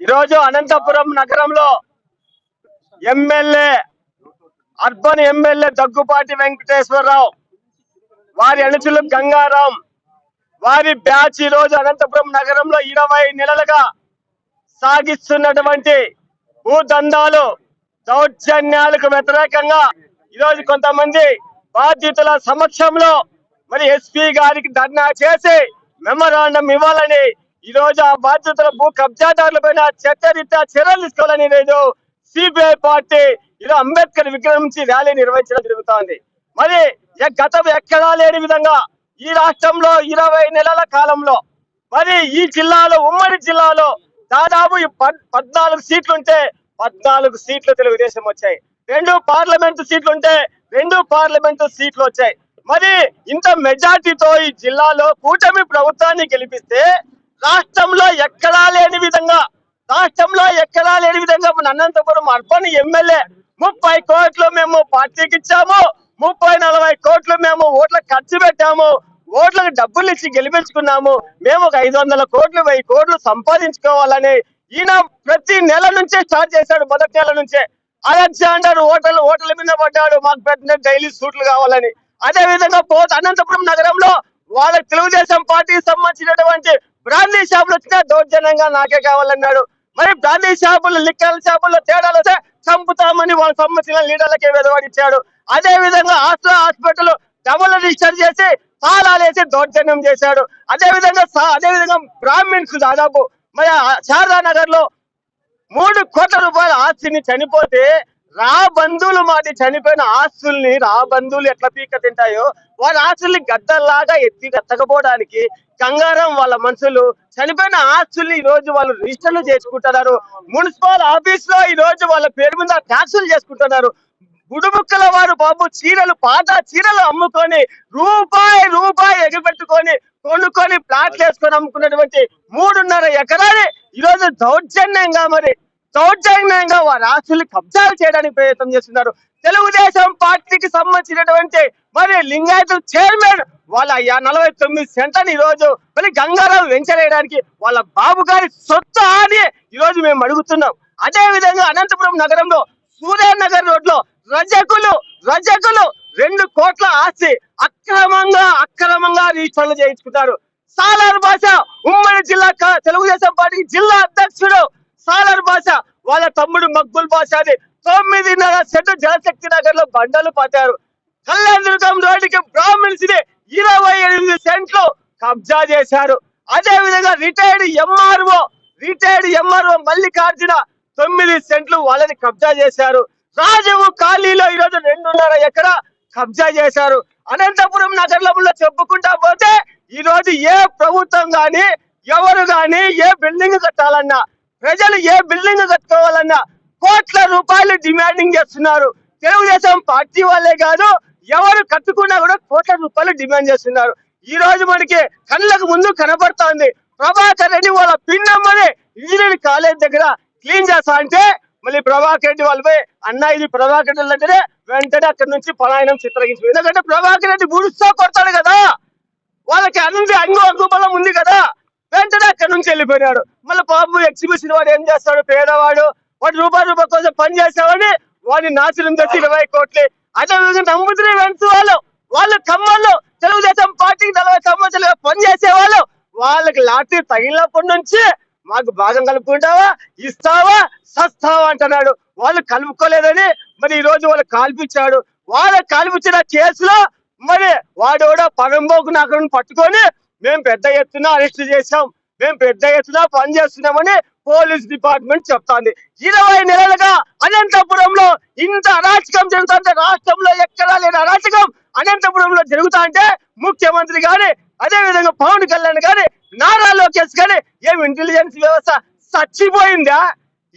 ఈరోజు అనంతపురం నగరంలో MLA urban MLA Daggubati Venkateswararao వారి అనుచులు గంగారాం వారి బ్యాచ్ ఈ రోజు అనంతపురం నగరంలో 20 నెలలుగా సాగిస్తున్నటువంటి భూదందాలు దౌర్జన్యాలకు వ్యతిరేకంగా ఈరోజు కొంతమంది బాధితుల సమక్షంలో మరి ఎస్పీ గారికి ధర్నా చేసి మెమరాండం ఇవ్వాలని ఈరోజు ఆ బాధితుల భూ కబ్జాదారుల పైన చట్టరీత్యా చర్యలు తీసుకోవాలని ఈరోజు సిపిఐ పార్టీ ఈరోజు అంబేద్కర్ విగ్రహం నుంచి ర్యాలీ నిర్వహించడం జరుగుతోంది. మరి గతం ఎక్కడా లేని విధంగా ఈ రాష్ట్రంలో 20 నెలల కాలంలో మరి ఈ జిల్లాలో ఉమ్మడి జిల్లాలో దాదాపు 14 సీట్లుంటే 14 సీట్లు తెలుగుదేశం వచ్చాయి. 2 పార్లమెంటు సీట్లుంటే 2 పార్లమెంటు సీట్లు వచ్చాయి. మరి ఇంత మెజార్టీతో ఈ జిల్లాలో కూటమి ప్రభుత్వాన్ని గెలిపిస్తే రాష్ట్రంలో ఎక్కడా లేని విధంగా మన అనంతపురం అర్బన్ ఎమ్మెల్యే 30 కోట్లు మేము పార్టీకి ఇచ్చాము, 30-40 కోట్లు మేము ఓట్లకు ఖర్చు పెట్టాము, ఓట్లకు డబ్బులు ఇచ్చి గెలిపించుకున్నాము, మేము ఒక 500 కోట్లు 1000 కోట్లు సంపాదించుకోవాలని ఈయన ప్రతి నెల నుంచే స్టార్ట్ చేశాడు. మొదటి నెల నుంచే అలెగ్జాండర్ ఓటల మీద పడ్డాడు, మాకు పెట్టిన డైలీ సూట్లు కావాలని. అదే విధంగా అనంతపురం నగరంలో వాళ్ళ తెలుగుదేశం పార్టీకి సంబంధించినటువంటి బ్రాందీ షాపులు వచ్చినా దౌర్జన్యంగా నాకే కావాలన్నాడు. మరి బ్రాందీ షాపులు లిక్కర్ షాపుల్లో తేడాలు వస్తే చంపుతామని వాళ్ళకి సంబంధించిన లీడర్లకే వెదవాడిచ్చాడు. అదే విధంగా హాస్పిటల్ డబుల్ రిజిస్టర్ చేసి తాళాలేసి దౌర్జన్యం చేశాడు. అదే విధంగా బ్రాహ్మిన్స్ దాదాపు మరి శారదా నగర్ లో 3 కోట్ల రూపాయల ఆస్తిని చనిపోతే బంధువులు మాది చనిపోయిన ఆస్తుల్ని బంధువులు ఎట్లా పీక తింటాయో వాళ్ళ ఆస్తుల్ని గద్దల్లాగా ఎత్తకపోవడానికి గంగారం వాళ్ళ మనుషులు చనిపోయిన ఆస్తుల్ని ఈ రోజు వాళ్ళు రిజిస్టర్లు చేసుకుంటున్నారు. మున్సిపల్ ఆఫీస్ లో ఈ రోజు వాళ్ళ పేరు మీద ట్యాక్సులు చేసుకుంటున్నారు. గుడుముక్కల వారు బాబు పాత చీరలు అమ్ముకొని రూపాయి ఎగబెట్టుకొని కొనుక్కొని ప్లాట్లు వేసుకొని అమ్ముకున్నటువంటి 3.5 ఎకరాలు ఈ రోజు దౌర్జన్యంగా వారి ఆస్తుల్ని కబ్జాలు చేయడానికి ప్రయత్నం చేస్తున్నారు. తెలుగుదేశం పార్టీకి సంబంధించినటువంటి మరి లింగాయతుల చైర్మన్ వాళ్ళ 49 సెంట్లని ఈ రోజు మళ్ళీ గంగారావు వెంచరేయడానికి వాళ్ళ బాబు గారి సొత్తు అని ఈ రోజు మేము అడుగుతున్నాం. అదే విధంగా అనంతపురం నగరంలో సూర్యనగర్ రోడ్ లో రజకులు 2 కోట్ల ఆస్తి అక్రమంగా రిజిస్టర్లు చేయించుకుంటారు. సాలార్ భాష ఉమ్మడి జిల్లా తెలుగుదేశం పార్టీకి జిల్లా అధ్యక్షుడు సాలార్ భాష వాళ్ళ తమ్ముడు మక్బుల్ భాషని 9.5 సెంటు జలశక్తి నగర్ లో బండలు పట్టారు. కళ్యాణదుర్గం రోడ్డుకి బ్రాహ్మిన్స్ 28 సెంట్లు కబ్జా చేశారు. అదే విధంగా రిటైర్డ్ ఎంఆర్ఓ మల్లికార్జున 9 సెంట్లు వాళ్ళని కబ్జా చేశారు. రాజవు కాలనీలో ఈరోజు 2.5 ఎకరా కబ్జా చేశారు. అనంతపురం నగరంలో చెప్పుకుంటా పోతే ఈ రోజు ఏ ప్రభుత్వం గాని ఎవరు గాని ఏ బిల్డింగ్ కట్టాలన్నా ప్రజలు ఏ బిల్డింగ్ కట్టుకోవాలన్నా కోట్ల రూపాయలు డిమాండింగ్ చేస్తున్నారు. తెలుగుదేశం పార్టీ వాళ్ళే కాదు ఎవరు కట్టుకున్నా కూడా కోట్ల రూపాయలు డిమాండ్ చేస్తున్నారు. ఈ రోజు మనకి కళ్ళకు ముందు కనబడుతోంది. ప్రభాకర్ రెడ్డి వాళ్ళ పిన్నమ్మని ఇంజనీరింగ్ కాలేజ్ దగ్గర క్లీన్ చేస్తా అంటే మళ్ళీ ప్రభాకర్ రెడ్డి వాళ్ళపై అన్న ఇది ప్రభాకర్ రెడ్డి అంటేనే వెంటనే అక్కడి నుంచి పలాయనం చిత్రగించు. ఎందుకంటే ప్రభాకర్ రెడ్డి గుడిస్తా కొడతాడు కదా, వాళ్ళకి అంగు బలం ఉంది కదా, వెంటనే అక్కడి నుంచి వెళ్ళిపోయినాడు. మళ్ళీ బాబు ఎగ్జిబిషన్ వాడు ఏం చేస్తాడు, పేదవాడు వాడు రూపాయి కోసం పని చేసేవాడిని వాడిని నాశనం చేసి 20 కోట్లు. అదే విధంగా నమ్ముతున్న వెంటూ వాళ్ళు ఖమ్మంలో తెలుగుదేశం పార్టీకి 40 సంవత్సరాలుగా పని చేసేవాళ్ళు వాళ్ళకి లాటరీ తగిలినప్పటి నుంచి మాకు భాగం కలుపుకుంటావా, ఇస్తావా, సస్తావా అంటున్నాడు. వాళ్ళు కలుపుకోలేదని మరి ఈ రోజు వాళ్ళు కాల్పించాడు. వాళ్ళకి కాల్పించిన కేసులో మరి వాడు కూడా పరంబోకు నాకుని పట్టుకొని మేము పెద్ద ఎత్తున అరెస్ట్ చేశాం, మేము పెద్ద ఎత్తున పని చేస్తున్నామని పోలీస్ డిపార్ట్మెంట్ చెప్తాంది. 20 నెలలుగా అనంతపురంలో ఇంత అరాచకం జరుగుతుంటే రాష్ట్రంలో ఎక్కడా లేని అరాచకం అనంతపురంలో జరుగుతా అంటే ముఖ్యమంత్రి గాని అదే విధంగా పవన్ కళ్యాణ్ గాని నారా లోకేష్ గాని ఏం ఇంటెలిజెన్స్ వ్యవస్థ చచ్చిపోయిందా,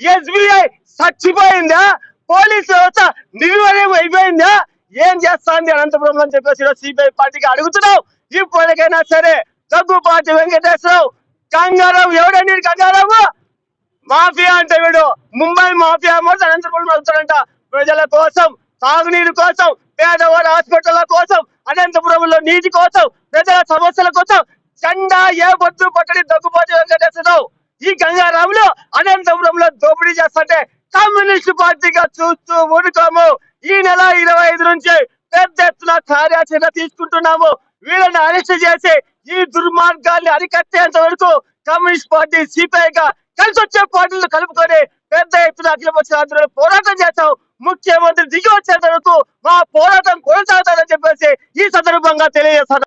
ఎస్బీఐ చచ్చిపోయిందా, పోలీస్ వ్యవస్థ నిర్వీర్యం అయిపోయిందా, ఏం చేస్తాంది అనంతపురంలో అని చెప్పేసి సిపిఐ పార్టీకి అడుగుతున్నాం. ఇప్పటికైనా సరే దగ్గుపాటి వెంకటేశ్వరరావు గంగారావు ఎవడండి గంగారావు మాఫియా అంటే వీడు ముంబై మాఫియా మొత్తం అనంతపురం వెళ్తాడంట. ప్రజల కోసం, తాగునీరు కోసం, పేదవాడి హాస్పిటల్ కోసం, అనంతపురంలో నీటి కోసం, ప్రజల సమస్యల కోసం జెండా ఏ పొద్దు పట్టడి దగ్గుపాటి వెంకటేశ్వరరావు ఈ గంగారాంలో అనంతపురంలో దోపిడీ చేస్తుంటే కమ్యూనిస్ట్ పార్టీగా చూస్తూ ఊరుకోము. ఈ నెల 25 నుంచి పెద్ద ఎత్తున కార్యాచరణ తీసుకుంటున్నాము. వీళ్ళని అరెస్ట్ చేసి ఈ దుర్మార్గాన్ని అరికట్టేంత వరకు కమ్యూనిస్ట్ పార్టీ సిపిఐగా కలిసి వచ్చే పార్టీలు కలుపుకొని పెద్ద ఎత్తున అఖిలపక్ష ఆందోళన పోరాటం చేస్తాం. ముఖ్యమంత్రి దిగి వచ్చేంత వరకు మా పోరాటం కొనసాగుతారని చెప్పేసి ఈ సందర్భంగా తెలియజేస్తాను.